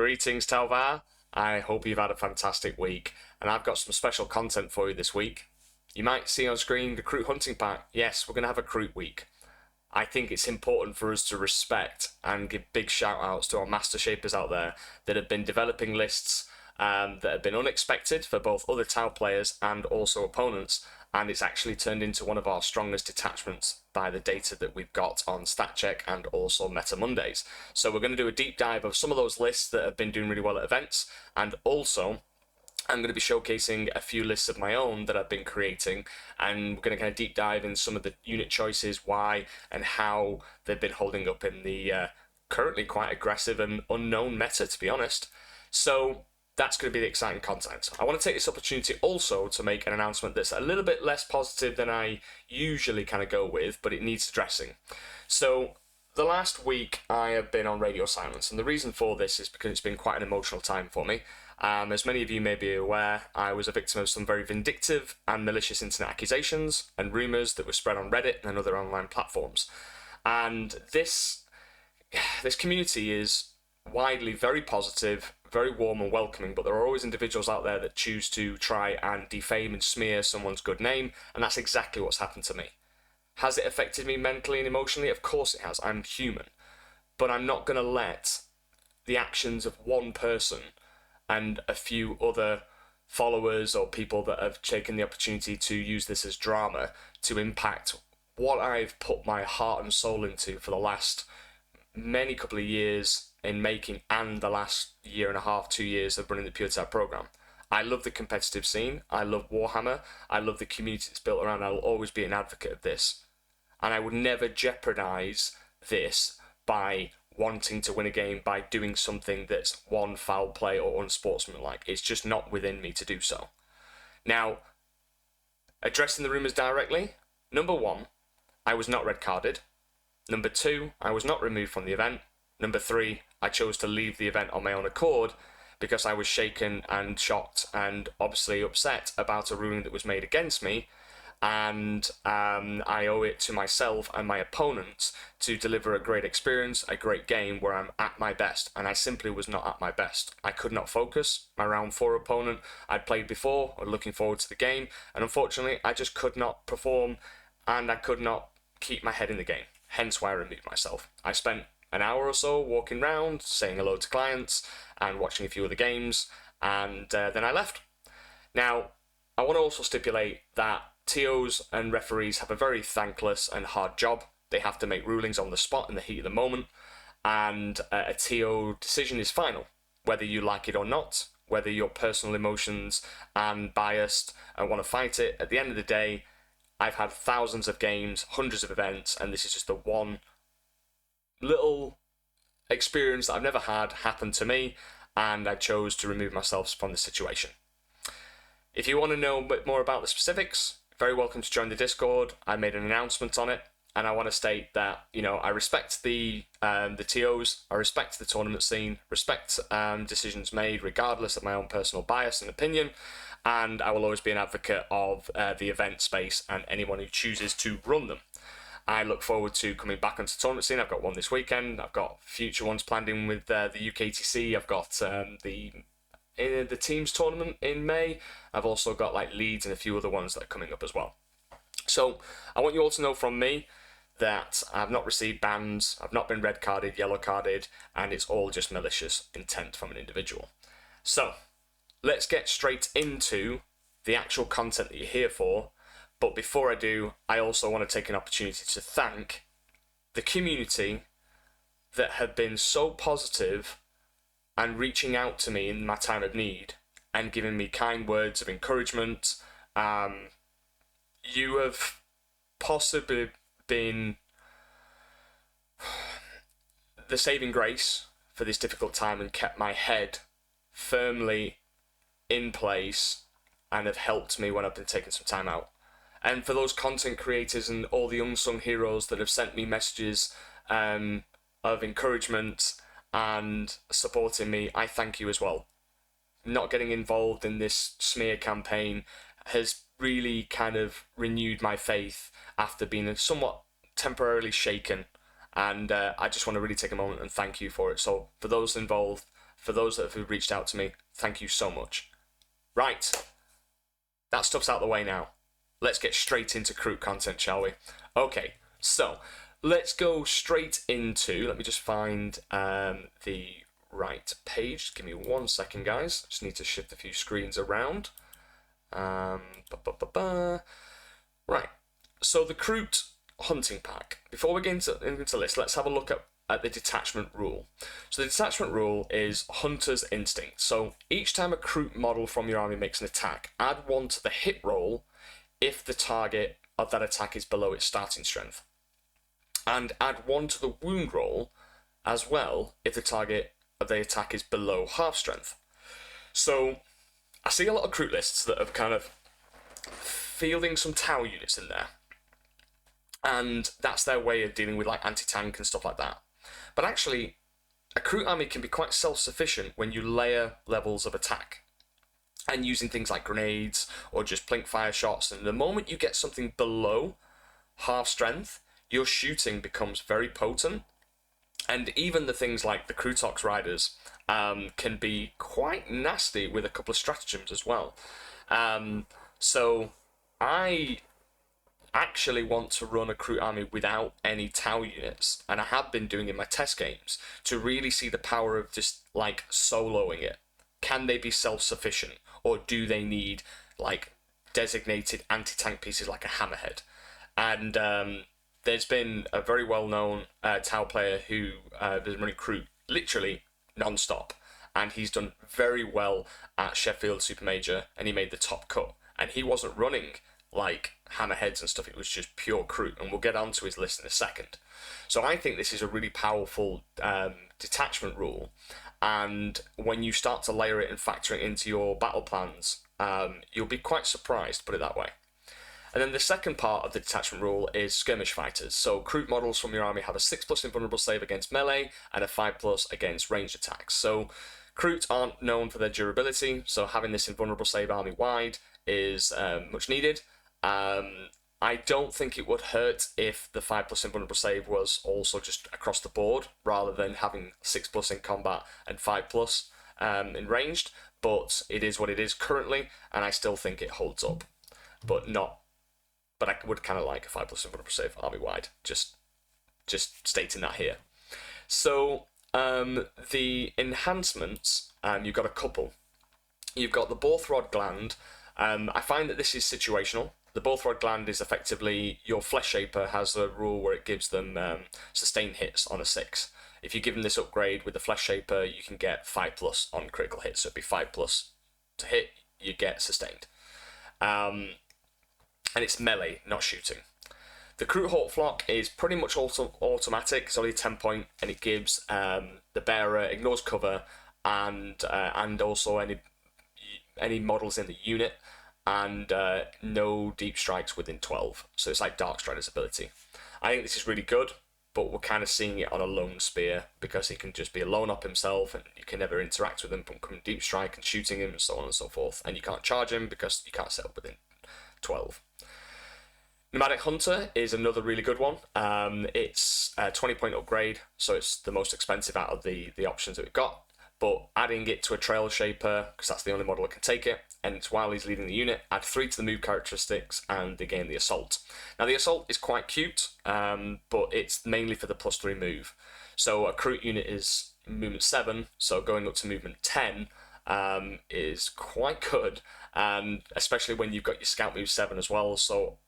Greetings, Talvar. I hope you've had a fantastic week, and I've got some special content for you this week. You might see on screen the Kroot Hunting Pack. Yes, we're going to have a Kroot week. I think it's important for us to respect and give big shout outs to our master shapers out there that have been developing lists that have been unexpected for both other Tau players and also opponents, and it's actually turned into one of our strongest detachments by the data that we've got on StatCheck and also Meta Mondays. So we're going to do a deep dive of some of those lists that have been doing really well at events, and also I'm going to be showcasing a few lists of my own that I've been creating, and we're going to kind of deep dive in some of the unit choices, why and how they've been holding up in the currently quite aggressive and unknown meta, to be honest. So that's going to be the exciting content. I want to take this opportunity also to make an announcement that's a little bit less positive than I usually kind of go with, but it needs addressing. So the last week I have been on radio silence, and the reason for this is because it's been quite an emotional time for me. As many of you may be aware, I was a victim of some very vindictive and malicious internet accusations and rumours that were spread on Reddit and other online platforms. And this community is widely very positive, very warm and welcoming, but there are always individuals out there that choose to try and defame and smear someone's good name, and that's exactly what's happened to me. Has it affected me mentally and emotionally? Of course it has. I'm human. But I'm not going to let the actions of one person and a few other followers or people that have taken the opportunity to use this as drama to impact what I've put my heart and soul into for the last many couple of years in making, and the last year and a half, 2 years of running the Puretide program. I love the competitive scene. I love Warhammer. I love the community it's built around. I will always be an advocate of this. And I would never jeopardize this by wanting to win a game by doing something that's one, foul play or unsportsmanlike. It's just not within me to do so. Now, addressing the rumours directly, number one, I was not red carded. Number two, I was not removed from the event. Number three, I chose to leave the event on my own accord because I was shaken and shocked and obviously upset about a ruling that was made against me, and I owe it to myself and my opponents to deliver a great experience, a great game where I'm at my best, and I simply was not at my best. I could not focus. My round 4 opponent I'd played before, or looking forward to the game, and unfortunately I just could not perform and I could not keep my head in the game, hence why I removed myself. I spent an hour or so walking around, saying hello to clients and watching a few of the games, and then I left. Now, I want to also stipulate that TOs and referees have a very thankless and hard job. They have to make rulings on the spot in the heat of the moment, and a TO decision is final, whether you like it or not, whether your personal emotions and biased and want to fight it. At the end of the day, I've had thousands of games, hundreds of events, and this is just the one little experience that I've never had happen to me, and I chose to remove myself from the situation. If you want to know a bit more about the specifics, very welcome to join the Discord. I made an announcement on it, and I want to state that, you know, I respect the TOs, I respect the tournament scene, respect decisions made regardless of my own personal bias and opinion, and I will always be an advocate of the event space and anyone who chooses to run them. I look forward to coming back onto the tournament scene. I've got one this weekend. I've got future ones planned in with the UKTC. I've got the teams tournament in May. I've also got like Leeds and a few other ones that are coming up as well. So I want you all to know from me that I've not received bans, I've not been red carded, yellow carded, and it's all just malicious intent from an individual. So let's get straight into the actual content that you're here for. But before I do, I also want to take an opportunity to thank the community that have been so positive and reaching out to me in my time of need and giving me kind words of encouragement. You have possibly been the saving grace for this difficult time and kept my head firmly in place and have helped me when I've been taking some time out. And for those content creators and all the unsung heroes that have sent me messages of encouragement and supporting me, I thank you as well. Not getting involved in this smear campaign has really kind of renewed my faith after being somewhat temporarily shaken, and I just want to really take a moment and thank you for it. So for those involved, for those that have reached out to me, thank you so much. Right, that stuff's out the way now. Let's get straight into Kroot content, shall we? Okay, so let's go straight into, let me just find the right page. Give me 1 second, guys. Just need to shift a few screens around. Right, so the Kroot Hunting Pack. Before we get into this, let's have a look at the Detachment rule. So the Detachment rule is Hunter's Instinct. So each time a Kroot model from your army makes an attack, add 1 to the hit roll if the target of that attack is below its starting strength. And add 1 to the wound roll as well if the target of the attack is below half strength. So I see a lot of Kroot lists that have kind of fielding some tower units in there. And that's their way of dealing with like anti-tank and stuff like that. But actually, a Kroot army can be quite self-sufficient when you layer levels of attack. And using things like grenades or just plink fire shots. And the moment you get something below half strength, your shooting becomes very potent. And even the things like the Krootox Riders can be quite nasty with a couple of stratagems as well. So I actually want to run a Kroot army without any tower units, and I have been doing in my test games to really see the power of just like soloing it. Can they be self-sufficient, or do they need like designated anti-tank pieces like a hammerhead? And there's been a very well-known tower player who has been running Kroot literally non-stop, and he's done very well at Sheffield Super Major, and he made the top cut. And he wasn't running like hammerheads and stuff, it was just pure Kroot, and we'll get onto his list in a second. So I think this is a really powerful detachment rule, and when you start to layer it and factor it into your battle plans, you'll be quite surprised, put it that way. And then the second part of the detachment rule is skirmish fighters. So Kroot models from your army have a 6+ invulnerable save against melee and a 5+ against ranged attacks. So Kroot aren't known for their durability, so having this invulnerable save army-wide is much needed. I don't think it would hurt if the 5+ invulnerable save was also just across the board, rather than having 6+ in combat and 5+ in ranged, but it is what it is currently, and I still think it holds up. But I would kind of like a 5+ invulnerable save army-wide, just stating that here. So the enhancements, you've got a couple. You've got the Borthrod Gland. I find that this is situational. The Borthrod Gland is effectively, your Flesh Shaper has a rule where it gives them sustained hits on a 6. If you give them this upgrade with the Flesh Shaper, you can get 5+ on critical hits, so it'd be 5+ to hit, you get sustained. And it's melee, not shooting. The Kroot Hawk Flock is pretty much automatic, it's only a 10 point, and it gives the bearer, ignores cover, and also any models in the unit, and no deep strikes within 12. So it's like Darkstrider's ability. I think this is really good, but we're kind of seeing it on a lone spear, because he can just be alone up himself, and you can never interact with him from coming deep strike and shooting him, and so on and so forth. And you can't charge him because you can't set up within 12. Nomadic Hunter is another really good one. It's a 20 point upgrade, so it's the most expensive out of the options that we've got. But adding it to a Trail Shaper, because that's the only model that can take it, and it's while he's leading the unit, add 3 to the move characteristics, and they gain the Assault. Now the Assault is quite cute, but it's mainly for the +3 move. So a Kroot unit is movement 7, so going up to movement 10 is quite good, especially when you've got your Scout move 7 as well. So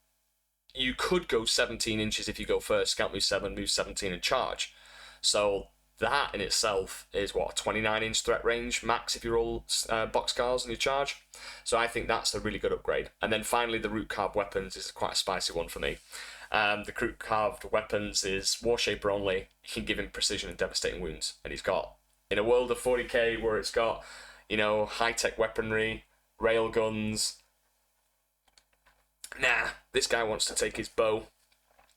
you could go 17 inches if you go first, Scout move 7, move 17 and charge. So that in itself is what, 29-inch threat range max if you roll boxcars and you charge. So I think that's a really good upgrade. And then finally, the Root Carved Weapons is quite a spicy one for me. The Root Carved Weapons is Warshaper only. You can give him precision and devastating wounds, and he's got, in a world of 40k where it's got, you know, high-tech weaponry, rail guns. Nah, this guy wants to take his bow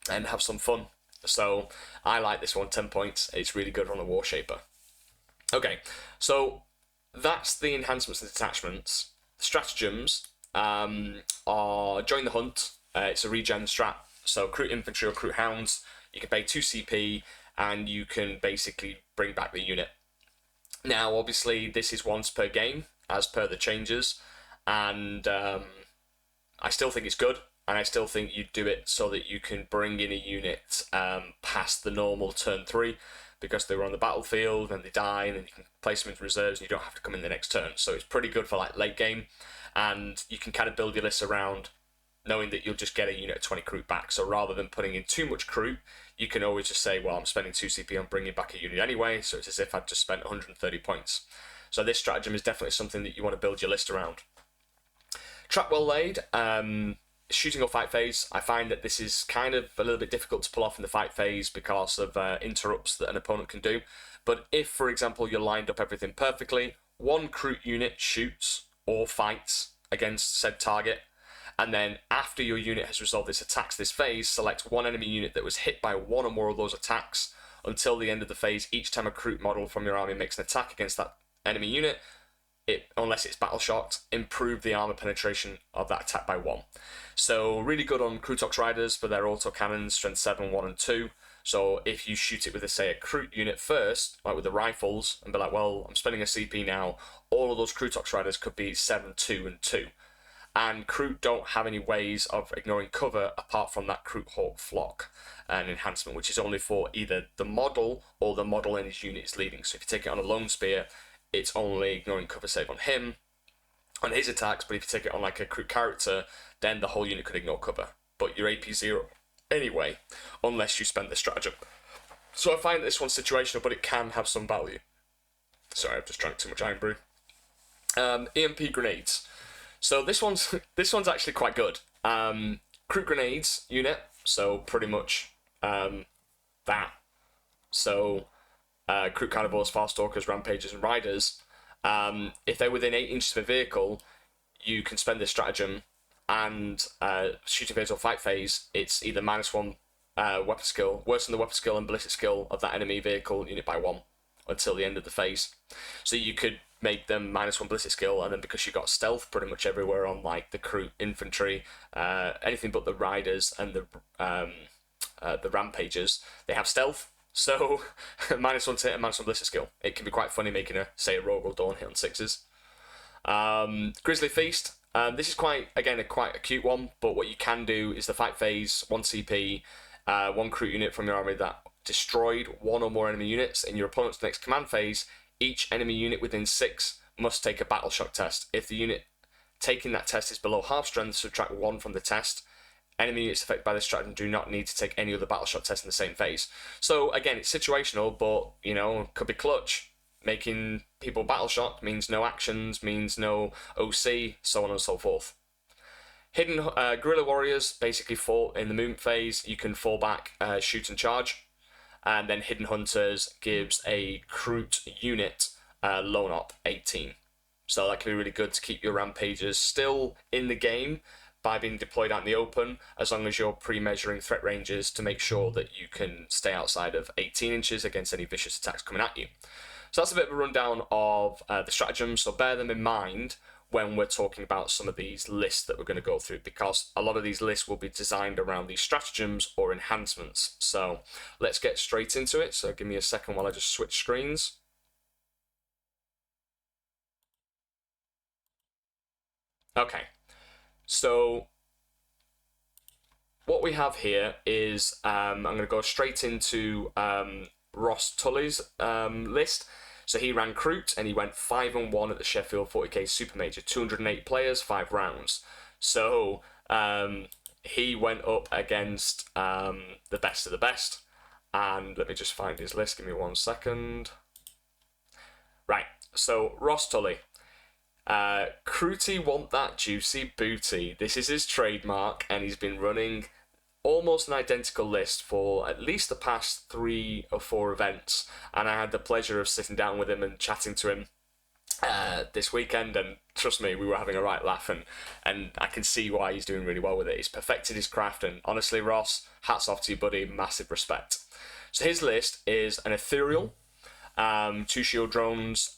and have some fun. So I like this one, 10 points. It's really good on a Warshaper. Okay, so that's the enhancements and detachments. The stratagems are Join the Hunt. It's a regen strat. So Kroot Infantry or Kroot Hounds, you can pay 2 CP and you can basically bring back the unit. Now, obviously, this is once per game, as per the changes, and I still think it's good, and I still think you do it so that you can bring in a unit past the normal turn 3, because they were on the battlefield and they die, and then you can place them into reserves and you don't have to come in the next turn. So it's pretty good for like late game, and you can kind of build your list around knowing that you'll just get a unit of 20 Kroot back. So rather than putting in too much Kroot, you can always just say, well, I'm spending 2 CP on bringing back a unit anyway, so it's as if I'd just spent 130 points. So this stratagem is definitely something that you want to build your list around. Trap well laid. Shooting or fight phase, I find that this is kind of a little bit difficult to pull off in the fight phase because of interrupts that an opponent can do. But if, for example, you lined up everything perfectly, one Kroot unit shoots or fights against said target, and then after your unit has resolved its attacks this phase, select one enemy unit that was hit by one or more of those attacks until the end of the phase. Each time a Kroot model from your army makes an attack against that enemy unit, unless it's battle shocked, improve the armor penetration of that attack by 1. So really good on Krootox Riders for their auto cannons, strength 7, 1 and 2. So if you shoot it with, say, a Kroot unit first, like with the rifles, and be like, well, I'm spending a CP now, all of those Krootox Riders could be 7, 2 and 2. And Kroot don't have any ways of ignoring cover apart from that Kroot Hawk Flock, an enhancement, which is only for either the model or the model in his unit is leading. So if you take it on a Lone Spear, it's only ignoring cover save on him, on his attacks, but if you take it on like a Kroot character, then the whole unit could ignore cover. But you're AP 0 anyway, unless you spend the stratagem. So I find this one's situational, but it can have some value. Sorry, I've just drank too much Iron Brew. EMP grenades. So this one's actually quite good. Kroot grenades unit, so pretty much that. So Kroot carnivores, Farstalkers, Rampagers, and Riders. If they're within 8 inches of a vehicle, you can spend this stratagem, and shooting phase or fight phase, it's either -1 weapon skill, worsen the weapon skill and ballistic skill of that enemy vehicle unit by 1 until the end of the phase. So you could make them -1 ballistic skill, and then because you got stealth pretty much everywhere on like the Kroot infantry, anything but the Riders and the Rampagers, they have stealth. So -1 to hit and -1 ballistic skill. It can be quite funny making a, say, a Rogue or Dawn hit on 6s. Grizzly Feast. This is quite a cute one, but what you can do is the fight phase, 1 CP, 1 Kroot unit from your army that destroyed 1 or more enemy units in your opponent's next command phase. Each enemy unit within 6 must take a battle shock test. If the unit taking that test is below half strength, subtract 1 from the test. Enemy units affected by this stratagem do not need to take any other battle shock test in the same phase. So again, it's situational, but could be clutch. Making people battle shocked means no actions, means no OC, so on and so forth. Hidden Guerrilla Warriors basically fall in the movement phase. You can fall back, shoot and charge. And then Hidden Hunters gives a Kroot unit lone op 18. So that can be really good to keep your Rampagers still in the game by being deployed out in the open, as long as you're pre-measuring threat ranges to make sure that you can stay outside of 18 inches against any vicious attacks coming at you. So that's a bit of a rundown of the stratagems, so bear them in mind when we're talking about some of these lists that we're going to go through, because a lot of these lists will be designed around these stratagems or enhancements. So let's get straight into it. So give me a second while I just switch screens. Okay, so what we have here is, I'm going to go straight into Ross Tully's list. So he ran Kroot, and he went 5-1 at the Sheffield 40k Super Major, 208 players, 5 rounds. So he went up against the best of the best. And let me just find his list, give me 1 second. Right, so Ross Tully. Krooty want that juicy booty. This is his trademark, and he's been running almost an identical list for at least the past 3 or 4 events, and I had the pleasure of sitting down with him and chatting to him this weekend, and trust me, we were having a right laugh, and I can see why he's doing really well with it. He's perfected his craft, and honestly, Ross, hats off to you, buddy, massive respect. So his list is an Ethereal, Two shield drones.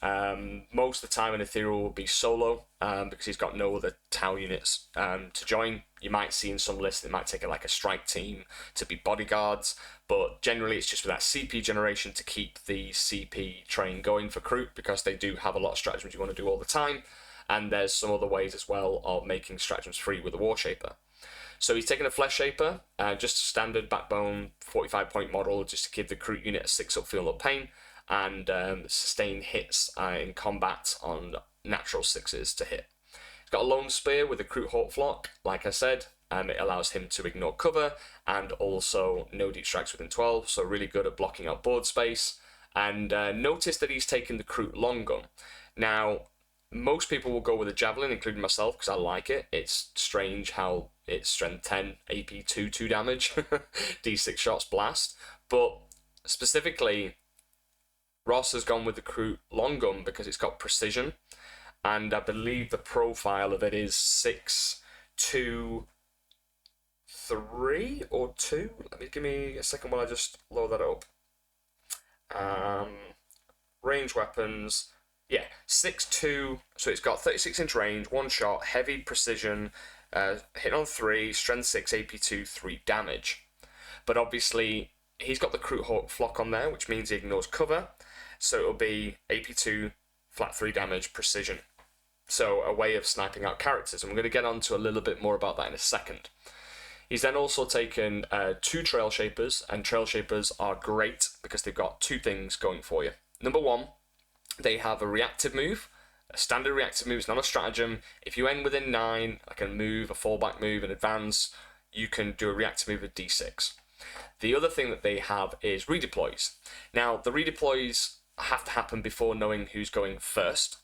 Most of the time, an ethereal will be solo because he's got no other Tau units to join. You might see in some lists it might take like a strike team to be bodyguards, but generally it's just for that CP generation to keep the CP train going for Kroot, because they do have a lot of stratagems you want to do all the time, and there's some other ways as well of making stratagems free with a War Shaper. So he's taken a Flesh Shaper, just a standard backbone 45-point model, just to give the Kroot unit a 6-up feel no pain, and sustain hits in combat on natural 6s to hit. He's got a Lone Spear with a Kroot Hawk Flock, like I said. It allows him to ignore cover and also no deep strikes within 12, so really good at blocking out board space. And notice that he's taken the Kroot Long Gun. Now, most people will go with a Javelin, including myself, because I like it. It's strange how it's strength 10, AP 2 damage, D6 shots blast. But specifically, Ross has gone with the Kroot Long Gun because it's got precision, and I believe the profile of it is 6, 2, 3 or 2. Give me a second while I just load that up. Range weapons, yeah, 6'2", so it's got 36-inch range, 1 shot, heavy precision, hit on 3, strength 6, AP 2, 3 damage. But obviously, he's got the Kroot Hawk Flock on there, which means he ignores cover, so it'll be AP 2, flat 3 damage, precision. So a way of sniping out characters, and we're going to get on to a little bit more about that in a second. He's then also taken 2 Trail Shapers, and Trail Shapers are great because they've got 2 things going for you. Number 1, they have a reactive move. A standard reactive move is not a stratagem. If you end within 9, like a move, a fallback move, an advance, you can do a reactive move with D6. The other thing that they have is redeploys. Now, the redeploys have to happen before knowing who's going first.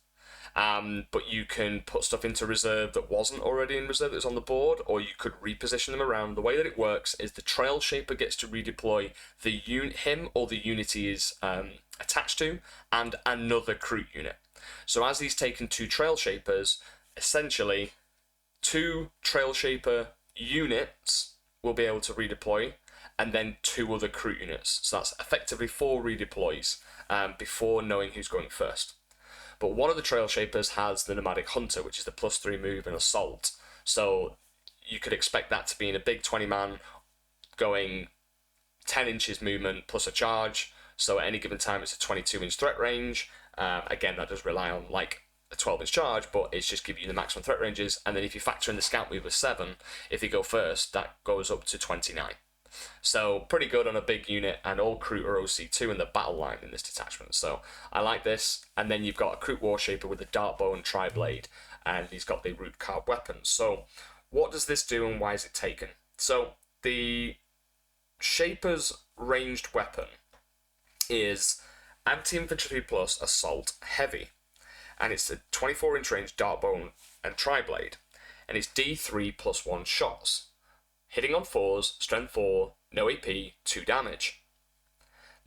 But you can put stuff into reserve that wasn't already in reserve, that was on the board, or you could reposition them around. The way that it works is the Trail Shaper gets to redeploy him or the unit he is attached to, and another Kroot unit. So as he's taken 2 Trail Shapers, essentially 2 Trail Shaper units will be able to redeploy, and then 2 other Kroot units. So that's effectively 4 redeploys before knowing who's going first. But one of the Trail Shapers has the Nomadic Hunter, which is the +3 move and assault. So you could expect that to be in a big 20-man going 10 inches movement plus a charge. So at any given time, it's a 22-inch threat range. Again, that does rely on like a 12-inch charge, but it's just giving you the maximum threat ranges. And then if you factor in the scout move of 7, if they go first, that goes up to 29. So pretty good on a big unit, and all Kroot are OC2 in the battle line in this detachment. So I like this. And then you've got a Kroot War Shaper with a Dart Bow and Tri-Blade, and he's got the root carb weapons. So what does this do, and why is it taken? So the Shaper's ranged weapon is anti-infantry plus assault heavy, and it's a 24-inch range Dart Bow and Tri-Blade, and it's D3 plus 1 shots. Hitting on 4s, strength 4, no AP, 2 damage.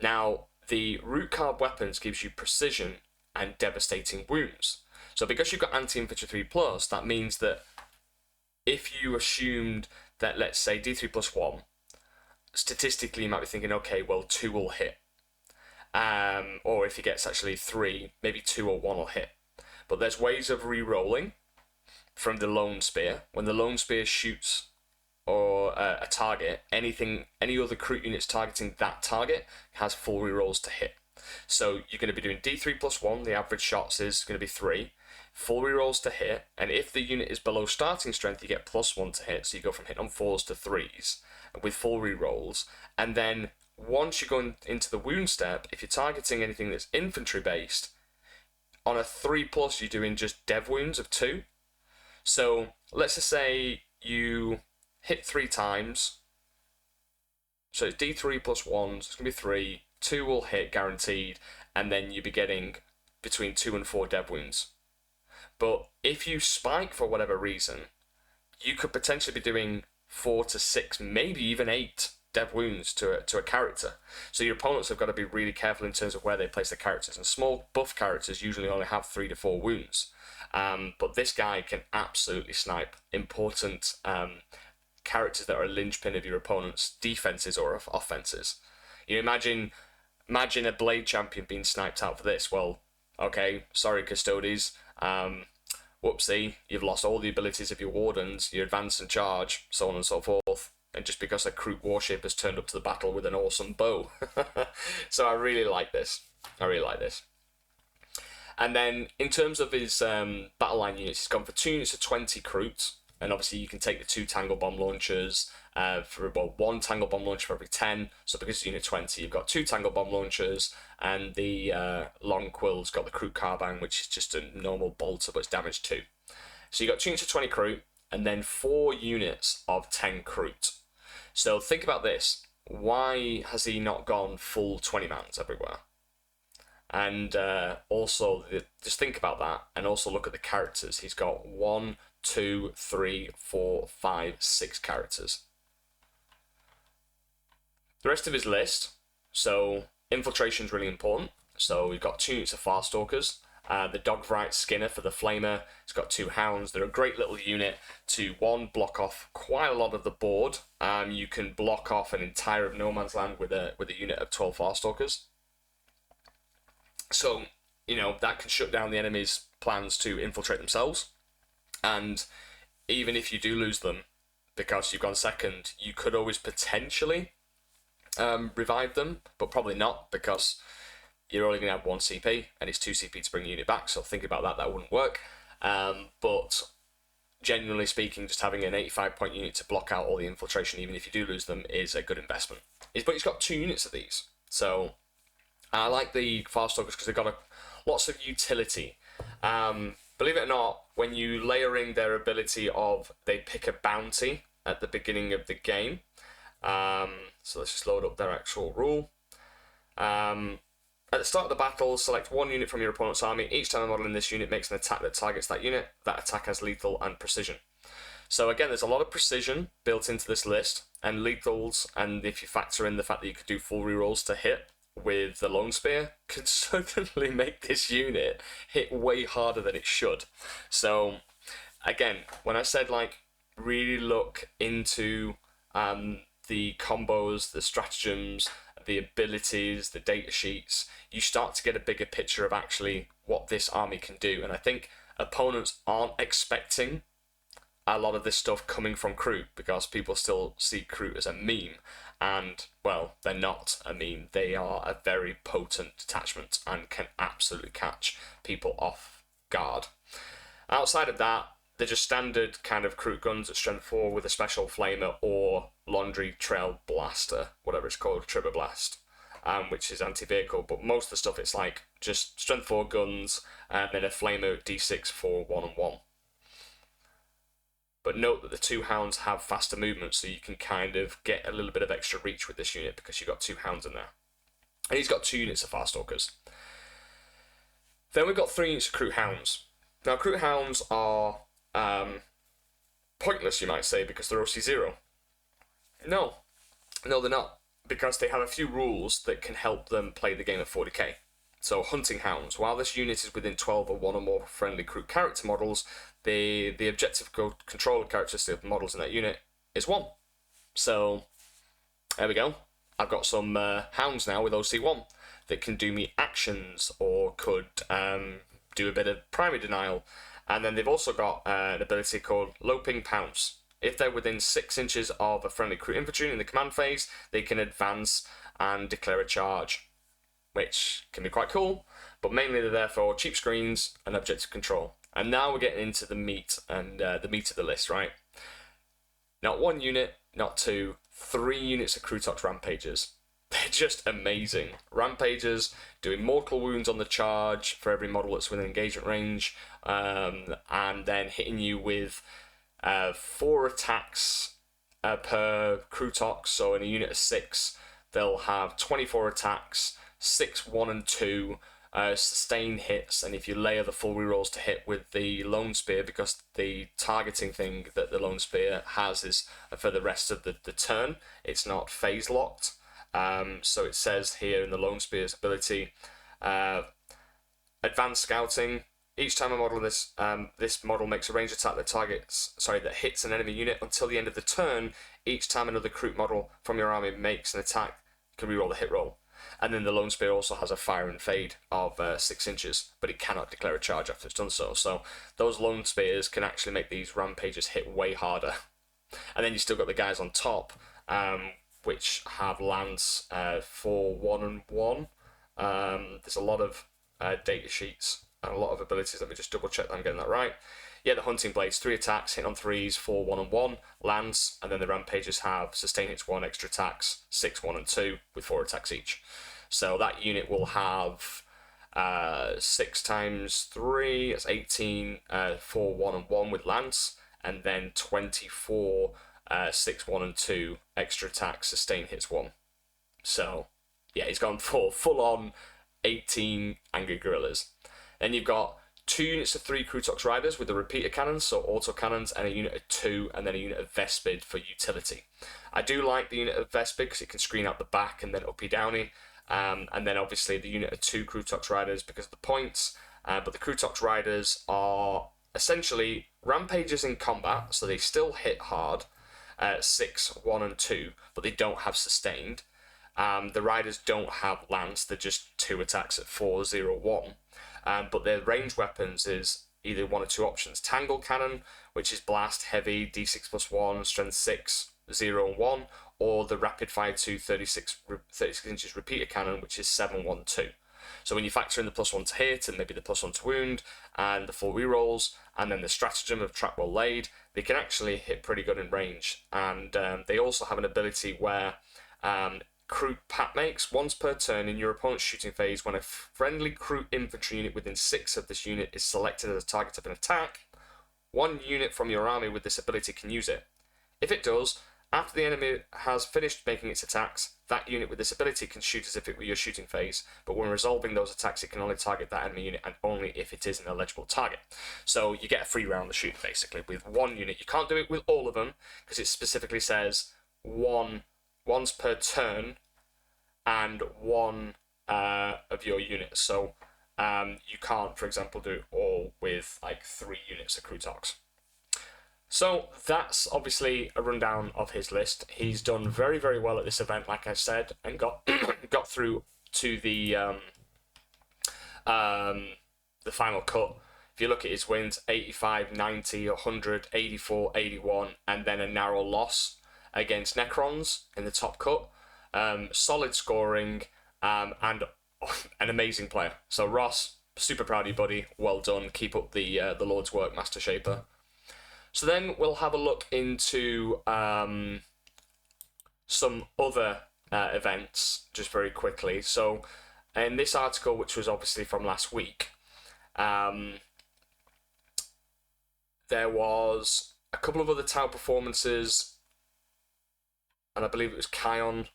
Now, the root carb weapons gives you precision and devastating wounds. So because you've got anti-infantry 3+, that means that if you assumed that, let's say, D3 plus 1, statistically you might be thinking, okay, well, 2 will hit. Or if he gets actually 3, maybe 2 or 1 will hit. But there's ways of re-rolling from the Lone Spear. When the Lone Spear shoots or a target, any other Kroot units targeting that target has full rerolls to hit. So you're going to be doing D3 plus 1, the average shots is going to be 3, full rerolls to hit, and if the unit is below starting strength, you get +1 to hit, so you go from hit on 4s to 3s with full rerolls. And then once you go into the wound step, if you're targeting anything that's infantry based, on a 3+, you're doing just dev wounds of 2. So let's just say you hit 3 times, so it's D3 plus 1, so it's going to be 3, 2 will hit guaranteed, and then you'll be getting between 2 and 4 dev wounds. But if you spike for whatever reason, you could potentially be doing 4 to 6, maybe even 8 dev wounds to a character. So your opponents have got to be really careful in terms of where they place their characters, and small buff characters usually only have 3 to 4 wounds. But this guy can absolutely snipe important characters that are a linchpin of your opponent's defenses or offenses. You imagine imagine a Blade Champion being sniped out for this. Well, okay, sorry, Custodes. Whoopsie, you've lost all the abilities of your Wardens, your advance and charge, so on and so forth. And just because a Kroot warship has turned up to the battle with an awesome bow. So I really like this. And then in terms of his battle line units, he's gone for 2 units of 20 Kroot. And obviously you can take the 2 Tangle Bomb launchers for 1 Tangle Bomb launcher for every 10. So because it's unit 20, you've got 2 Tangle Bomb launchers, and the Long Quill's got the Kroot Carbine, which is just a normal bolter, but it's damage 2. So you've got 2 units of 20 Kroot, and then 4 units of 10 Kroot. So think about this. Why has he not gone full 20 mans everywhere? And also, just think about that, and also look at the characters. He's got 1, 2, 3, 4, 5, 6 characters. The rest of his list, so infiltration is really important. So we've got 2 units of Farstalkers, the Dogvright Skinner for the Flamer. It's got 2 Hounds. They're a great little unit to, 1, block off quite a lot of the board. You can block off an entire of No Man's Land with a unit of 12 Farstalkers. So, you know, that can shut down the enemy's plans to infiltrate themselves. And even if you do lose them, because you've gone second, you could always potentially revive them, but probably not, because you're only going to have 1 CP, and it's 2 CP to bring the unit back, so think about that, that wouldn't work. But genuinely speaking, just having an 85-point unit to block out all the infiltration, even if you do lose them, is a good investment. But he's got 2 units of these, so I like the Farstalkers because they've got lots of utility. Believe it or not, when you layer in their ability of they pick a bounty at the beginning of the game, so let's just load up their actual rule. At the start of the battle, select 1 unit from your opponent's army. Each time a model in this unit makes an attack that targets that unit, that attack has lethal and precision. So again, there's a lot of precision built into this list, and lethals, and if you factor in the fact that you could do full rerolls to hit with the Lone Spear, could certainly make this unit hit way harder than it should. So again, when I said like really look into the combos, the stratagems, the abilities, the data sheets, you start to get a bigger picture of actually what this army can do. And I think opponents aren't expecting a lot of this stuff coming from Kroot, because people still see Kroot as a meme. And, well, they're not a meme. They are a very potent detachment and can absolutely catch people off guard. Outside of that, they're just standard kind of Kroot guns at strength 4 with a special flamer or laundry trail blaster, whatever it's called, trigger blast, which is anti-vehicle. But most of the stuff, it's like just strength 4 guns and then a flamer D6 for 1-on-1. But note that the 2 Hounds have faster movement, so you can kind of get a little bit of extra reach with this unit because you've got 2 Hounds in there. And he's got 2 units of Farstalkers. Then we've got 3 units of Kroot Hounds. Now, Kroot Hounds are pointless, you might say, because they're OC0. No, they're not, because they have a few rules that can help them play the game at 40k. So, Hunting Hounds. While this unit is within 12 or 1 or more friendly Kroot character models, the objective control characteristic of the models in that unit is 1. So, there we go. I've got some Hounds now with OC1 that can do me actions or could do a bit of primary denial. And then they've also got an ability called Loping Pounce. If they're within 6 inches of a friendly Kroot infantry in the command phase, they can advance and declare a charge, which can be quite cool, but mainly they're there for cheap screens and objective control. And now we're getting into the meat and the meat of the list, right? Not 1 unit, not 2, 3 units of Krootox Rampagers. They're just amazing. Rampagers doing mortal wounds on the charge for every model that's within engagement range, and then hitting you with 4 attacks per Krootox. So in a unit of 6, they'll have 24 attacks, 6, 1 and 2, sustain hits, and if you layer the full rerolls to hit with the Lone Spear, because the targeting thing that the Lone Spear has is for the rest of the turn, it's not phase locked. So it says here in the Lone Spear's ability, advanced scouting. Each time a model of this model makes a ranged attack that hits an enemy unit until the end of the turn, each time another Kroot model from your army makes an attack, you can reroll the hit roll. And then the Lone Spear also has a fire and fade of 6 inches, but it cannot declare a charge after it's done so. So those Lone Spears can actually make these rampages hit way harder. And then you still got the guys on top, which have lance for 1 and 1. There's a lot of data sheets and a lot of abilities. Let me just double check that I'm getting that right. Yeah, the Hunting Blades, 3 attacks, hit on 3s, 4, 1 and 1, lance, and then the Rampages have sustain hits 1, extra attacks, 6, 1 and 2, with 4 attacks each. So that unit will have 6 times 3, that's 18, 4, 1 and 1 with lance, and then 24, 6, 1 and 2, extra attacks, sustain hits 1. So, yeah, he's gone for full-on 18 Angry Gorillas. Then you've got 2 units of 3 Kroot Riders with the repeater cannons, so auto cannons, and a unit of 2, and then a unit of Vespid for utility. I do like the unit of Vespid because it can screen out the back and then uppy downy, and then obviously the unit of 2 Kroot Riders because of the points, but the Kroot Riders are essentially rampages in combat, so they still hit hard, 6, 1 and 2, but they don't have sustained. The riders don't have lance, they're just 2 attacks at 4, 0, 1. But their ranged weapons is either one or 2 options. Tangle Cannon, which is blast, heavy, d6 plus 1, strength 6, 0 and 1, or the rapid fire 2, 36 inches repeater cannon, which is 7, 1, 2. So when you factor in the +1 to hit and maybe the +1 to wound and the 4 rerolls and then the stratagem of trap well laid, they can actually hit pretty good in range. And they also have an ability where Kroot Pack makes once per turn in your opponent's shooting phase when a friendly Kroot infantry unit within 6 of this unit is selected as a target of an attack. 1 unit from your army with this ability can use it. If it does, after the enemy has finished making its attacks, that unit with this ability can shoot as if it were your shooting phase, but when resolving those attacks, it can only target that enemy unit and only if it is an eligible target. So you get a free round of shooting basically with 1 unit. You can't do it with all of them because it specifically says once per turn and 1 of your units. So you can't, for example, do it all with like 3 units of Krootox. So that's obviously a rundown of his list. He's done very, very well at this event, like I said, and got got through to the final cut. If you look at his wins, 85, 90, 100, 84, 81, and then a narrow loss against Necrons in the top cut. Solid scoring and an amazing player. So Ross, super proud of you, buddy. Well done. Keep up the Lord's work, Master Shaper. So then we'll have a look into some other events just very quickly. So in this article, which was obviously from last week, there was a couple of other Tau performances, and I believe it was Kion.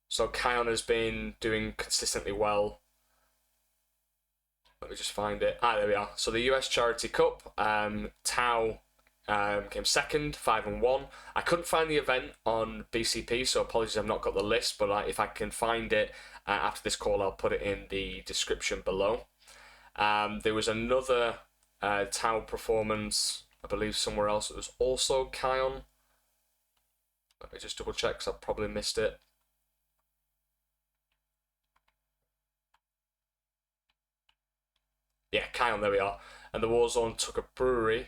So Kion has been doing consistently well. Let me just find it. There we are. So the US Charity Cup, Tau came second, 5 and 1. I couldn't find the event on BCP, so apologies I've not got the list, but if I can find it after this call, I'll put it in the description below. There was another Tau performance, I believe somewhere else. It was also Kion. Let me just double check because I probably missed it. Yeah, Kion, there we are. And the Warzone took a brewing.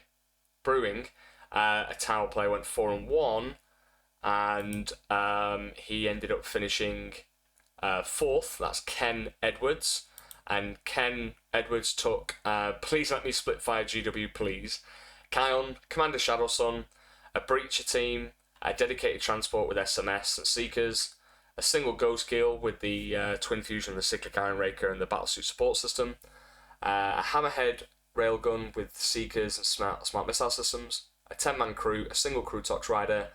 A Tau player went 4 and 1, and he ended up finishing 4th. That's Ken Edwards. And Ken Edwards took Please Let Me Split Fire GW, please. Kion, Commander Shadowsun, a Breacher team, a dedicated transport with SMS and Seekers, a single Ghost Gill with the Twin Fusion, the Cyclic Iron Raker, and the Battlesuit support system, a Hammerhead railgun with Seekers and smart missile systems, a 10-man crew, a single Kroot Rider,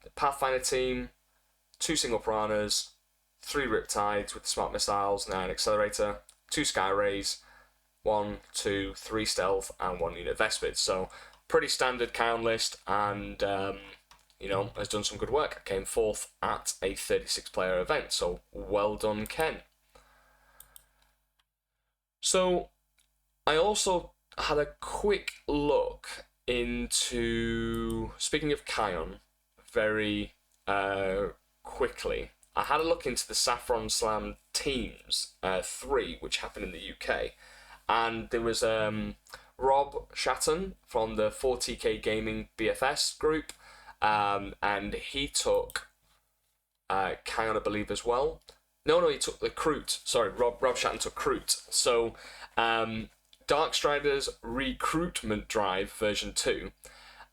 the Pathfinder team, 2 single Piranhas, 3 Riptides with smart missiles and an accelerator, 2 Sky Rays, 1, 2, 3 stealth, and 1 unit Vespid. So pretty standard Kion list, and has done some good work. Came 4th at a 36-player event, so well done, Ken. So I also had a quick look into, speaking of Kion, very quickly, I had a look into the Saffron Slam Teams 3, which happened in the UK, and there was Rob Shatton from the 40k Gaming BFS group, and he took Kion, I believe, as well. No, he took the Kroot. Sorry, Rob Shatton took Kroot. So, Darkstrider's Recruitment Drive version 2,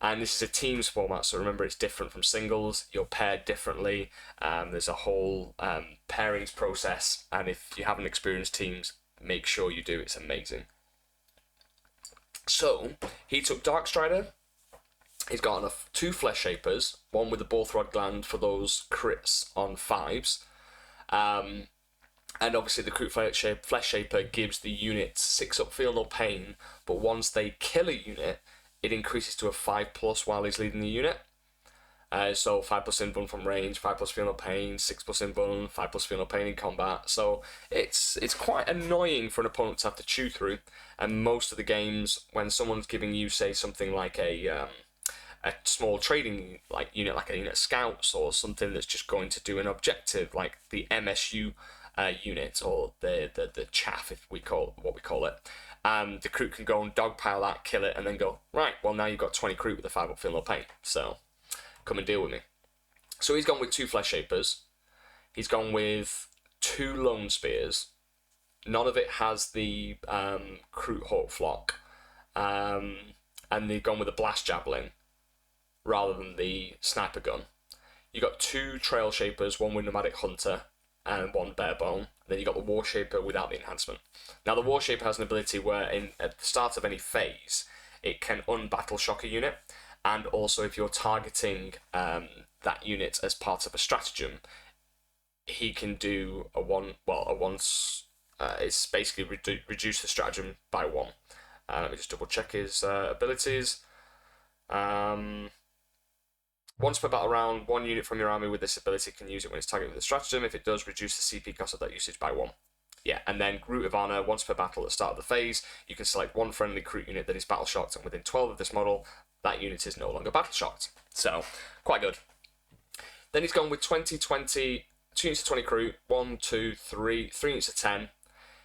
and this is a teams format, so remember it's different from singles. You're paired differently. There's a whole pairings process, and if you haven't experienced teams, make sure you do. It's amazing. So, he took Darkstrider. He's got 2 Flesh Shapers, one with the Borthrod Gland for those crits on 5s. And obviously the Kroot Flesh Shaper gives the unit 6 up, feel no pain, but once they kill a unit, it increases to a 5+ while he's leading the unit. So 5+ invuln from range, 5+ feel no pain, 6+ invuln, 5+ feel no pain in combat. So it's quite annoying for an opponent to have to chew through. And most of the games, when someone's giving you, say, something like a small trading unit, like a unit of scouts, or something that's just going to do an objective, like the MSU unit, or the chaff, if we call it. The Kroot can go and dogpile that, kill it, and then go, right, well, now you've got 20 Kroot with a 5 up feel no pain, so come and deal with me. So he's gone with 2 Flesh Shapers. He's gone with 2 Lone Spears. None of it has the Kroot Hawk Flock. And they've gone with a Blast Javelin rather than the Sniper Gun. You've got 2 Trail Shapers, one with Nomadic Hunter and 1 Barebone. Then you've got the War Shaper without the enhancement. Now, the War Shaper has an ability where at the start of any phase, it can unbattle shock a unit, and also if you're targeting that unit as part of a stratagem, he can do it's basically reduce the stratagem by 1. Let me just double check his abilities. Once per battle round, 1 unit from your army with this ability can use it when it's targeted with a stratagem. If it does, reduce the CP cost of that usage by 1. Yeah, and then Root of Honor, once per battle at the start of the phase, you can select 1 friendly Kroot unit that is battle shocked, and within 12 of this model, that unit is no longer battle shocked. So, quite good. Then he's gone with 2 units of 20 Kroot, 1, 2, 3 units of 10.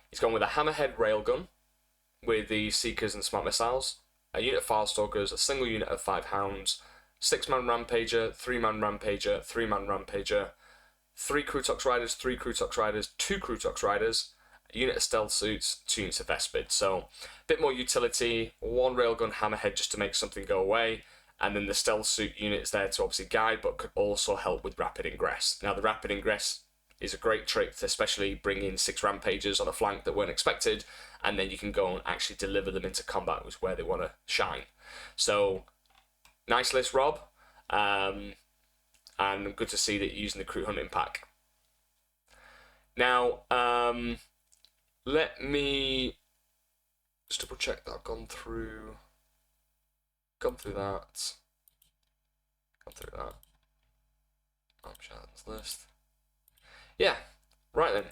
He's gone with a Hammerhead Railgun with the Seekers and Smart Missiles, a unit of Filestalkers, a single unit of 5 Hounds, 6-man Rampager, 3-man Rampager, 3-man Rampager, 3 Krootox Riders, 3 Krootox Riders, 2 Krootox Riders, a unit of Stealth Suits, 2 units of Vespid. So, a bit more utility, 1 Railgun Hammerhead just to make something go away, and then the Stealth Suit unit is there to obviously guide, but could also help with Rapid Ingress. Now, the Rapid Ingress is a great trick to especially bring in 6 Rampagers on a flank that weren't expected, and then you can go and actually deliver them into combat, which is where they want to shine. So, nice list, Rob. And good to see that you're using the Kroot Hunting Pack. Now, let me just double check that I've gone through that. Options list. Yeah, right then.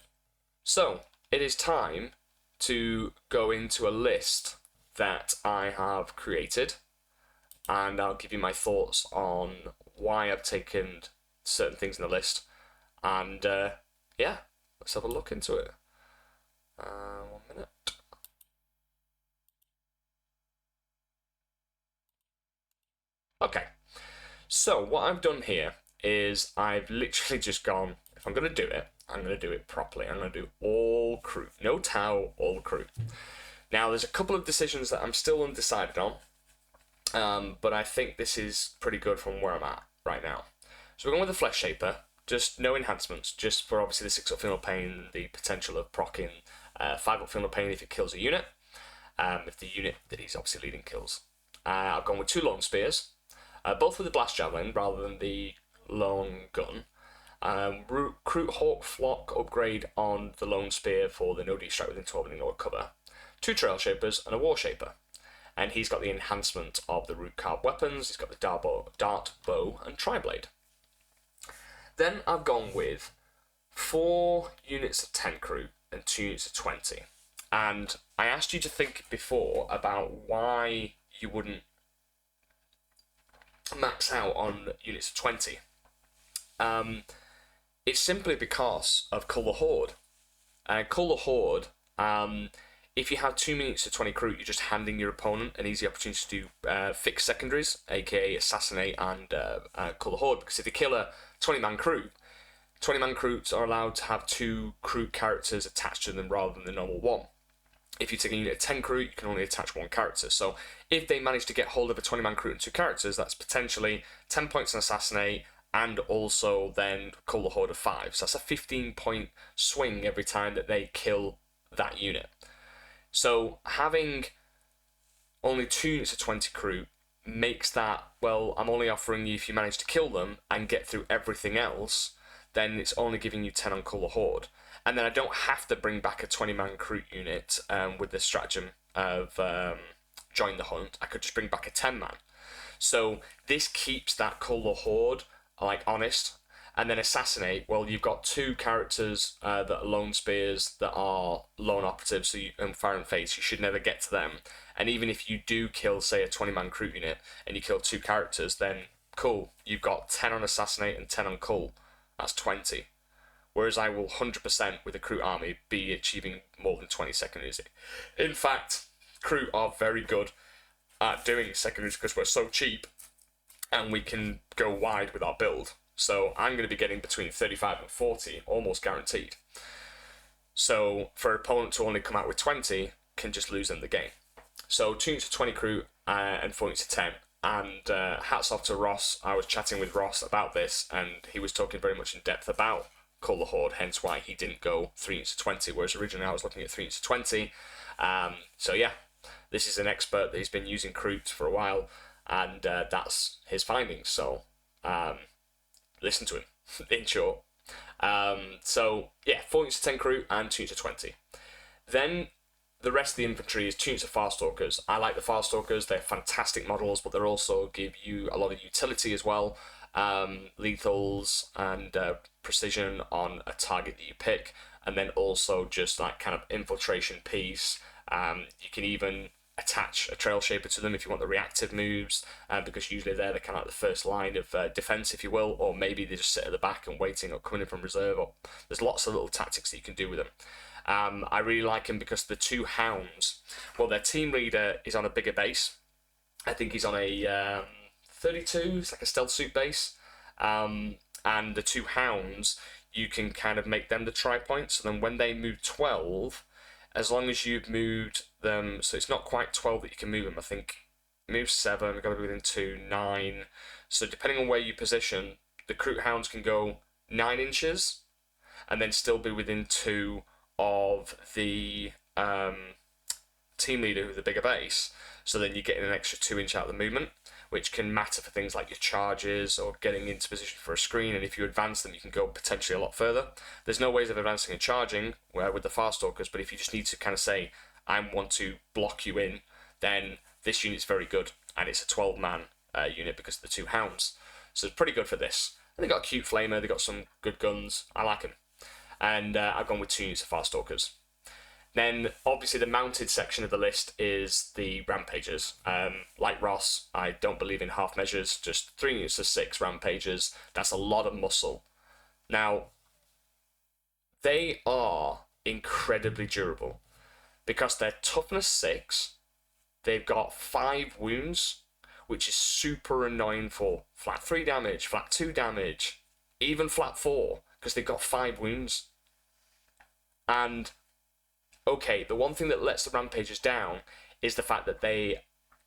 So, it is time to go into a list that I have created, and I'll give you my thoughts on why I've taken certain things in the list, and yeah, let's have a look into it. 1 minute. Okay, so what I've done here is I've literally just gone, if I'm going to do it, I'm going to do it properly. I'm going to do all Kroot. No Tau, all Kroot. Now, there's a couple of decisions that I'm still undecided on, but I think this is pretty good from where I'm at right now. So we're going with the Flesh Shaper, just no enhancements, just for obviously the 6 up Final Pain and the potential of proccing 5 up Final Pain if it kills a unit, if the unit that he's obviously leading kills. I've gone with 2 Lone Spears, both with the Blast Javelin rather than the Long Gun. Kroot Hawk Flock upgrade on the Lone Spear for the no D-strike within 12 and ignore cover. 2 Trail Shapers and a War Shaper. And he's got the enhancement of the Root Carved Weapons, he's got the Dart Bow and Tri-Blade. Then I've gone with 4 units of 10 Kroot and 2 units of 20. And I asked you to think before about why you wouldn't max out on units of 20. It's simply because of Colour Horde. Colour Horde, if you have 2 minutes to 20 Kroot, you're just handing your opponent an easy opportunity to do fixed secondaries, aka Assassinate and Colour Horde, because if they kill a 20-man Kroot, 20-man Kroots are allowed to have 2 Kroot characters attached to them rather than the normal 1. If you take a unit of 10 Kroot, you can only attach 1 character. So if they manage to get hold of a 20-man Kroot and 2 characters, that's potentially 10 points on Assassinate, and also then Colour Horde of 5. So that's a 15-point swing every time that they kill that unit. So having only 2 units of 20 Kroot makes that, well, I'm only offering you if you manage to kill them and get through everything else, then it's only giving you 10 on Colour Horde. And then I don't have to bring back a 20-man Kroot unit with the stratagem of Join the Hunt. I could just bring back a 10-man. So this keeps that Colour Horde honest. And then Assassinate, well, you've got 2 characters that are lone spears that are lone operatives, so and Fire and Face, you should never get to them. And even if you do kill, say, a 20-man Kroot unit, and you kill 2 characters, then cool, you've got 10 on Assassinate and 10 on Cull. That's 20. Whereas I will 100% with a Kroot army be achieving more than 20 secondaries. In fact, Kroot are very good at doing secondaries because we're so cheap and we can go wide with our build. So I'm going to be getting between 35 and 40, almost guaranteed. So for an opponent to only come out with 20, can just lose them the game. So 2 units of 20 Kroot and 4 units of 10. And hats off to Ross. I was chatting with Ross about this, and he was talking very much in depth about Colour Horde, hence why he didn't go 3 units of 20, whereas originally I was looking at 3 units of 20. So yeah, this is an expert that he's been using Kroot for a while, and that's his findings. So listen to him, in short. So yeah, 4 units of 10 Kroot and 2 units of 20. Then the rest of the infantry is 2 units of Farstalkers. I like the Farstalkers. They're fantastic models, but they also give you a lot of utility as well. Lethals and precision on a target that you pick, and then also just that kind of infiltration piece. You can even attach a Trail Shaper to them if you want the reactive moves, because usually they're the kind of like the first line of defense, if you will, or maybe they just sit at the back and waiting or coming in from reserve. Or there's lots of little tactics that you can do with them. I really like him because the 2 hounds, well, their team leader is on a bigger base. I think he's on a 32, it's like a stealth suit base. And the 2 hounds, you can kind of make them the tri-points. So then when they move 12, as long as you've moved them, so it's not quite 12 that you can move them, I think move 7, got to be within 2, 9. So depending on where you position, the Kroot hounds can go 9 inches and then still be within 2 of the team leader with the bigger base. So then you're getting an extra 2 inch out of the movement, which can matter for things like your charges or getting into position for a screen. And if you advance them, you can go potentially a lot further. There's no ways of advancing and charging with the Farstalkers, but if you just need to kind of say, I want to block you in, then this unit's very good. And it's a 12-man unit because of the 2 hounds. So it's pretty good for this. And they got a cute flamer, they got some good guns. I like them. And I've gone with 2 units of Farstalkers. Then, obviously, the mounted section of the list is the Rampagers. Like Ross, I don't believe in half measures, just 3 units of 6 Rampagers. That's a lot of muscle. Now, they are incredibly durable because they're toughness 6, they've got 5 wounds, which is super annoying for flat 3 damage, flat 2 damage, even flat 4, because they've got 5 wounds. And okay, the one thing that lets the Rampagers down is the fact that they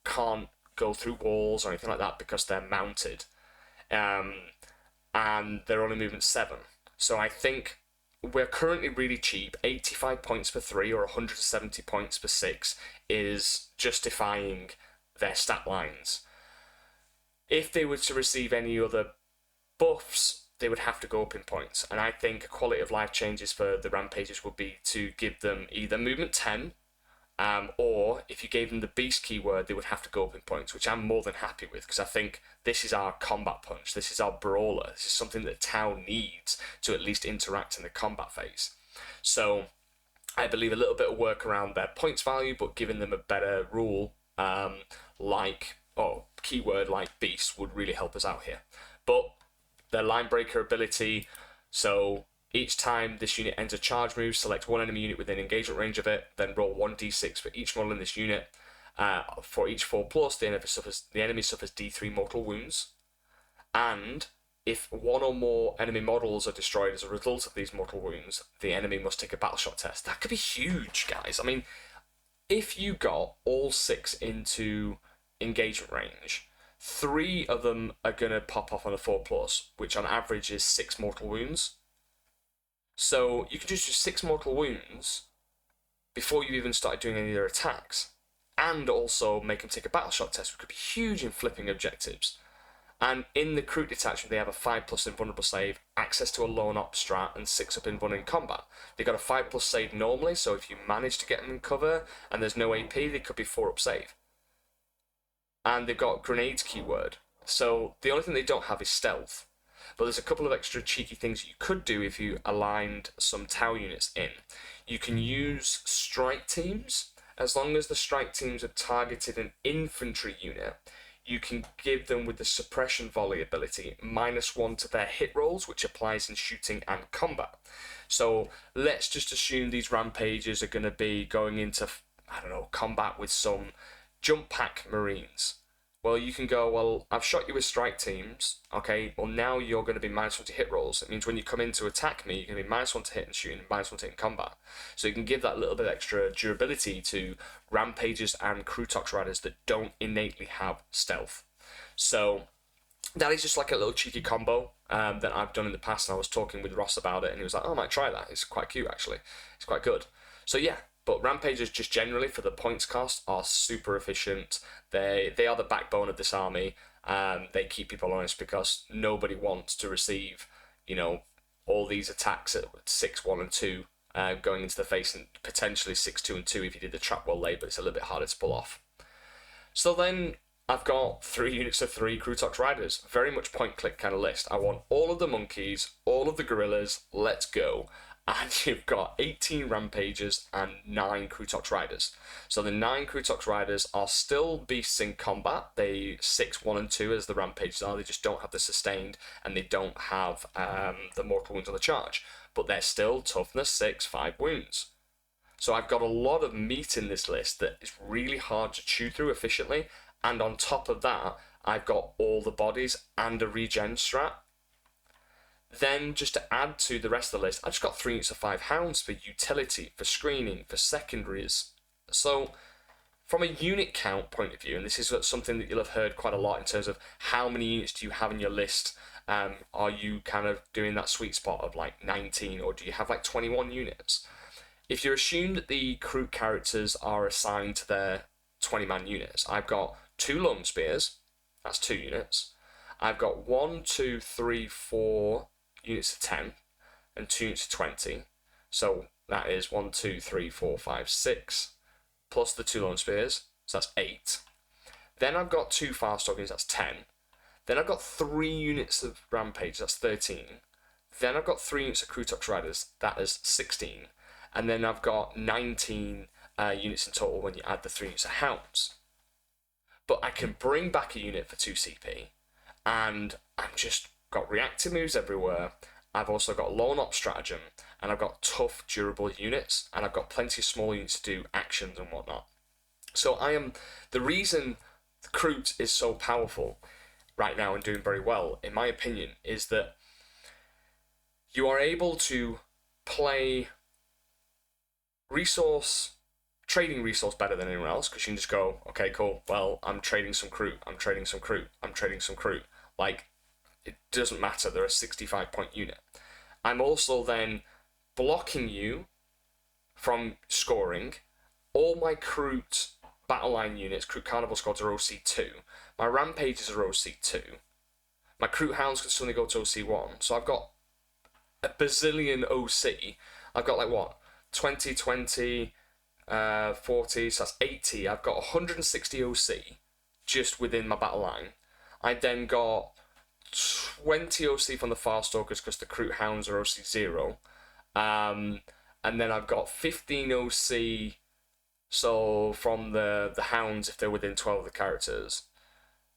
can't go through walls or anything like that because they're mounted. And they're only movement 7. So I think we're currently really cheap. 85 points for 3 or 170 points for 6 is justifying their stat lines. If they were to receive any other buffs, they would have to go up in points. And I think quality of life changes for the Rampagers would be to give them either movement 10, or if you gave them the beast keyword, they would have to go up in points, which I'm more than happy with, because I think this is our combat punch, this is our brawler, this is something that town needs to at least interact in the combat phase. So I believe a little bit of work around their points value, but giving them a better rule, keyword like beast would really help us out here. But their line breaker ability, So each time this unit ends a charge move, select one enemy unit within engagement range of it, then roll 1d6 for each model in this unit. For each 4+, the enemy suffers d3 mortal wounds. And if one or more enemy models are destroyed as a result of these mortal wounds, the enemy must take a battleshot test. That could be huge, guys. I mean, if you got all 6 into engagement range, 3 of them are going to pop off on a 4+, which on average is 6 mortal wounds. So you can just do 6 mortal wounds before you even started doing any of their attacks, and also make them take a battleshot test, which could be huge in flipping objectives. And in the Kroot Detachment, they have a 5+ invulnerable save, access to a lone op strat, and 6 up invulnerable in combat. They got a 5+ save normally, so if you manage to get them in cover and there's no AP, they could be 4+ save. And they've got grenades keyword. So the only thing they don't have is stealth. But there's a couple of extra cheeky things you could do if you aligned some tower units in. You can use strike teams. As long as the strike teams have targeted an infantry unit, you can give them, with the suppression volley ability, -1 to their hit rolls, which applies in shooting and combat. So let's just assume these rampages are going to be going into, I don't know, combat with some jump pack marines. Well, you can go, well, I've shot you with strike teams, okay, well, now you're going to be -1 to hit rolls. It means when you come in to attack me, you're going to be -1 to hit and shooting, -1 to hit in combat. So you can give that little bit extra durability to rampages and Kroot riders that don't innately have stealth. So that is just like a little cheeky combo that I've done in the past, and I was talking with Ross about it, and he was like, oh, I might try that. It's quite cute, actually. It's quite good. So yeah, but rampages just generally for the points cost are super efficient. They are the backbone of this army. They keep people honest because nobody wants to receive, all these attacks at 6, 1, and 2 going into the face, and potentially 6, 2, and 2 if you did the trap well laid, but it's a little bit harder to pull off. So then I've got 3 units of 3 Kroot riders. Very much point-click kind of list. I want all of the monkeys, all of the gorillas, let's go. And you've got 18 rampages and 9 Kroot riders. So the 9 Kroot riders are still beasts in combat. They 6, 1, and 2 as the rampages are. They just don't have the sustained, and they don't have the mortal wounds on the charge. But they're still toughness 6, 5 wounds. So I've got a lot of meat in this list that is really hard to chew through efficiently. And on top of that, I've got all the bodies and a regen strat. Then, just to add to the rest of the list, I've just got 3 units of 5 hounds for utility, for screening, for secondaries. So, from a unit count point of view, and this is something that you'll have heard quite a lot in terms of how many units do you have in your list, are you kind of doing that sweet spot of like 19, or do you have like 21 units? If you assume that the Kroot characters are assigned to their 20-man units, I've got 2 lone spears, that's 2 units. I've got 1, 2, 3, 4 units of 10 and 2 units of 20. So that is 1, 2, 3, 4, 5, 6, plus the 2 lone spears, so that's 8. Then I've got 2 fast units, that's 10. Then I've got 3 units of rampage, that's 13. Then I've got 3 units of Kroot riders, that is 16. And then I've got 19 units in total when you add the 3 units of hounds. But I can bring back a unit for 2 CP, and I've just got reactive moves everywhere. I've also got lone op stratagem, and I've got tough, durable units, and I've got plenty of small units to do actions and whatnot. So the reason Kroot is so powerful right now and doing very well, in my opinion, is that you are able to play trading resource better than anyone else, because you can just go, okay, cool, well, I'm trading some Kroot, I'm trading some Kroot, I'm trading some Kroot. Like, it doesn't matter, they're a 65-point unit. I'm also then blocking you from scoring. All my Kroot battle line units, Kroot Carnival squads, are OC2. My rampages are OC2. My Kroot hounds can suddenly go to OC1. So I've got a bazillion OC. I've got like what? 20, 40, so that's 80. I've got 160 OC just within my battle line. I then got 20 OC from the Farstalkers because the Kroot Hounds are OC 0. And then I've got 15 OC so from the Hounds if they're within 12 of the characters.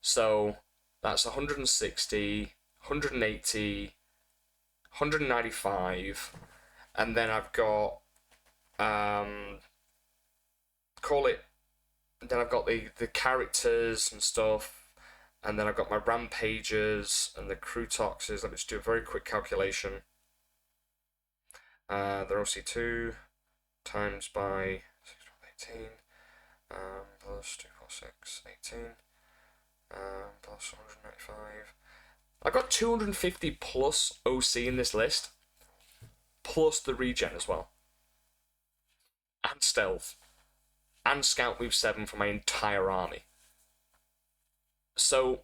So that's 160, 180, 195, and then I've got call it. Then I've got the characters and stuff, and then I've got my rampagers and the Krootoxes. Let me just do a very quick calculation. They're OC2 times by 18, plus 2, 4, 6, 18, plus 195. I've got 250 plus OC in this list, plus the regen as well, and stealth, and scout move 7 for my entire army. So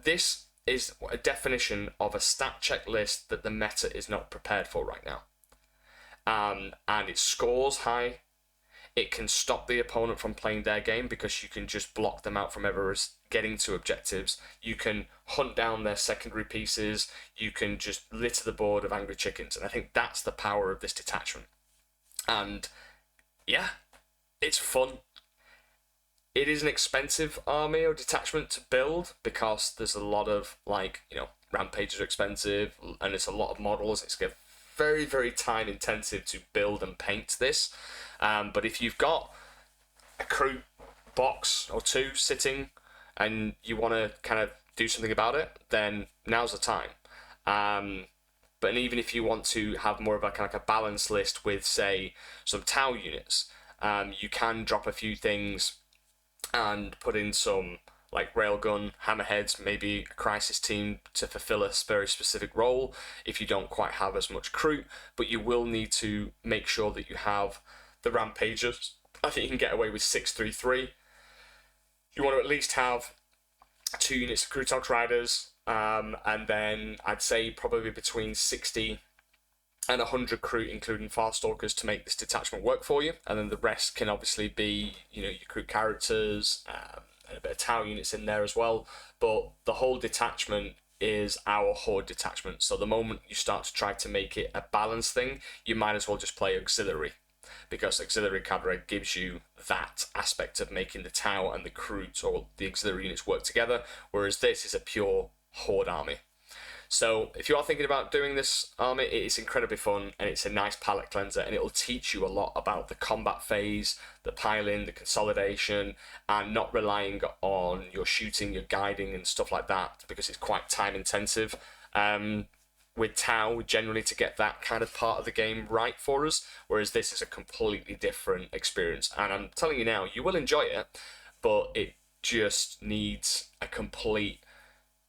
this is a definition of a stat check list that the meta is not prepared for right now. And it scores high. It can stop the opponent from playing their game because you can just block them out from ever getting to objectives. You can hunt down their secondary pieces. You can just litter the board of angry chickens. And I think that's the power of this detachment. And yeah, it's fun. It is an expensive army or detachment to build because there's a lot of, like, you know, rampages are expensive and it's a lot of models. It's very, very time intensive to build and paint this. But if you've got a Kroot box or two sitting and you want to kind of do something about it, then now's the time. But even if you want to have more of a kind of like a balanced list with, say, some Tau units, you can drop a few things and put in some like railgun, hammerheads, maybe a crisis team to fulfill a very specific role if you don't quite have as much Kroot, but you will need to make sure that you have the rampagers. I think you can get away with 633. You want to at least have 2 units of Kroot Riders, and then I'd say probably between 60 and 100 Kroot, including Farstalkers, to make this detachment work for you. And then the rest can obviously be, you know, your Kroot characters, and a bit of Tau units in there as well. But the whole detachment is our Horde detachment. So the moment you start to try to make it a balanced thing, you might as well just play Auxiliary, because Auxiliary Cadre gives you that aspect of making the Tau and the Kroot or the Auxiliary units work together, whereas this is a pure Horde army. So if you are thinking about doing this army, it is incredibly fun and it's a nice palette cleanser, and it'll teach you a lot about the combat phase, the piling, the consolidation, and not relying on your shooting, your guiding and stuff like that, because it's quite time intensive. With Tau, generally to get that kind of part of the game right for us, whereas this is a completely different experience. And I'm telling you now, you will enjoy it, but it just needs a complete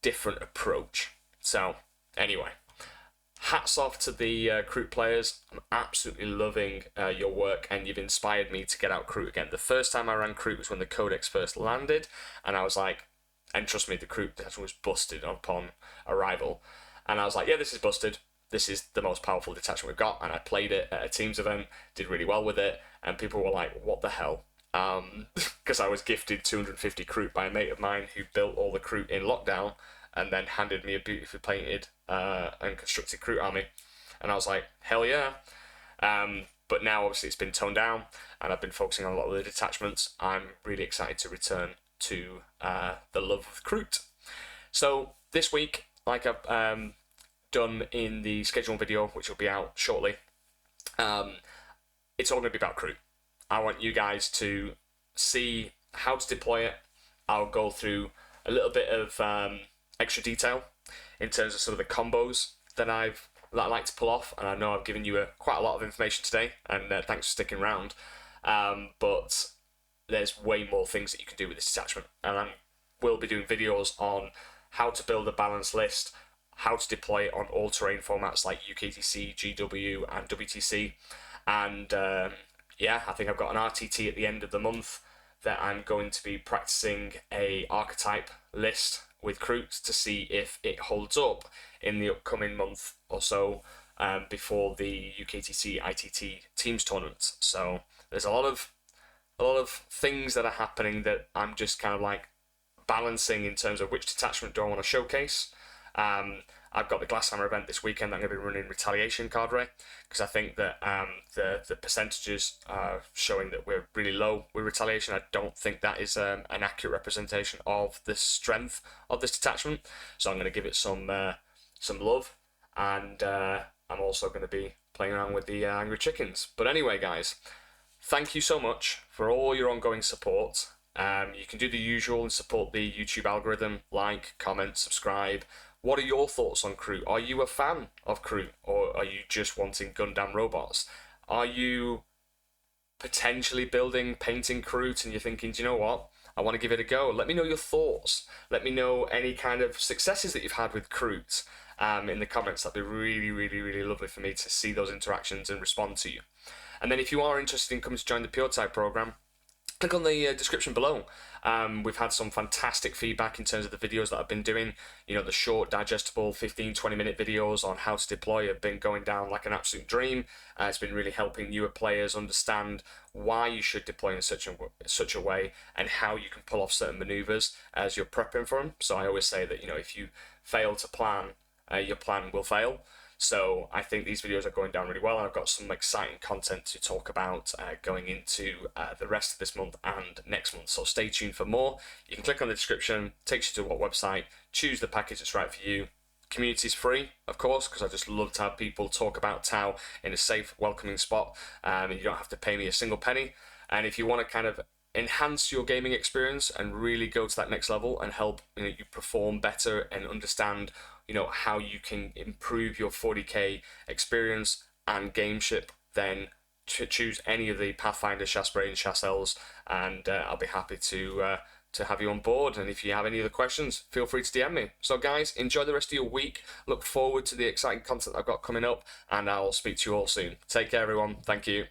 different approach. So, anyway, hats off to the Kroot players. I'm absolutely loving your work, and you've inspired me to get out Kroot again. The first time I ran Kroot was when the Codex first landed, and I was like, and trust me, the Kroot detachment was busted upon arrival. And I was like, yeah, this is busted. This is the most powerful detachment we've got. And I played it at a Teams event, did really well with it, and people were like, what the hell? Because I was gifted 250 Kroot by a mate of mine who built all the Kroot in lockdown, and then handed me a beautifully painted and constructed Kroot army. And I was like, hell yeah. But now, obviously, it's been toned down, and I've been focusing on a lot of the detachments. I'm really excited to return to the love of Kroot. So, this week, like I've done in the schedule video, which will be out shortly, it's all going to be about Kroot. I want you guys to see how to deploy it. I'll go through a little bit of extra detail in terms of sort of the combos that I like to pull off, and I know I've given you quite a lot of information today, and thanks for sticking around. But there's way more things that you can do with this detachment, and I will be doing videos on how to build a balanced list, how to deploy it on all-terrain formats like UKTC, GW, and WTC, and yeah, I think I've got an RTT at the end of the month that I'm going to be practicing a archetype list with Kroot to see if it holds up in the upcoming month or so before the UKTC ITT Teams tournament. So there's a lot of things that are happening that I'm just kind of like balancing in terms of which detachment do I want to showcase. I've got the Glasshammer event this weekend. I'm going to be running Retaliation Cadre because I think that the percentages are showing that we're really low with Retaliation. I don't think that is an accurate representation of the strength of this detachment. So I'm going to give it some love, and I'm also going to be playing around with the Angry Chickens. But anyway, guys, thank you so much for all your ongoing support. You can do the usual and support the YouTube algorithm, like, comment, subscribe. What are your thoughts on Kroot? Are you a fan of Kroot, or are you just wanting Gundam robots? Are you potentially painting Kroot, and you're thinking, do you know what? I want to give it a go. Let me know your thoughts. Let me know any kind of successes that you've had with Kroot in the comments. That'd be really, really, really lovely for me to see those interactions and respond to you. And then if you are interested in coming to join the Puretide program, click on the description below. We've had some fantastic feedback in terms of the videos that I've been doing. You know, the short, digestible 15-20 minute videos on how to deploy have been going down like an absolute dream. It's been really helping newer players understand why you should deploy in such a way, and how you can pull off certain maneuvers as you're prepping for them. So I always say that, you know, if you fail to plan, your plan will fail. So I think these videos are going down really well, and I've got some exciting content to talk about going into the rest of this month and next month. So stay tuned for more. You can click on the description, takes you to what website, choose the package that's right for you. Community's free, of course, because I just love to have people talk about Tau in a safe, welcoming spot, and you don't have to pay me a single penny. And if you want to kind of enhance your gaming experience and really go to that next level and help, you know, you perform better and understand, you know, how you can improve your 40k experience and gameship, then choose any of the Pathfinder, Shasbrain, Chassels, and I'll be happy to have you on board. And if you have any other questions, feel free to DM me. So guys, enjoy the rest of your week. Look forward to the exciting content I've got coming up, and I'll speak to you all soon. Take care, everyone. Thank you.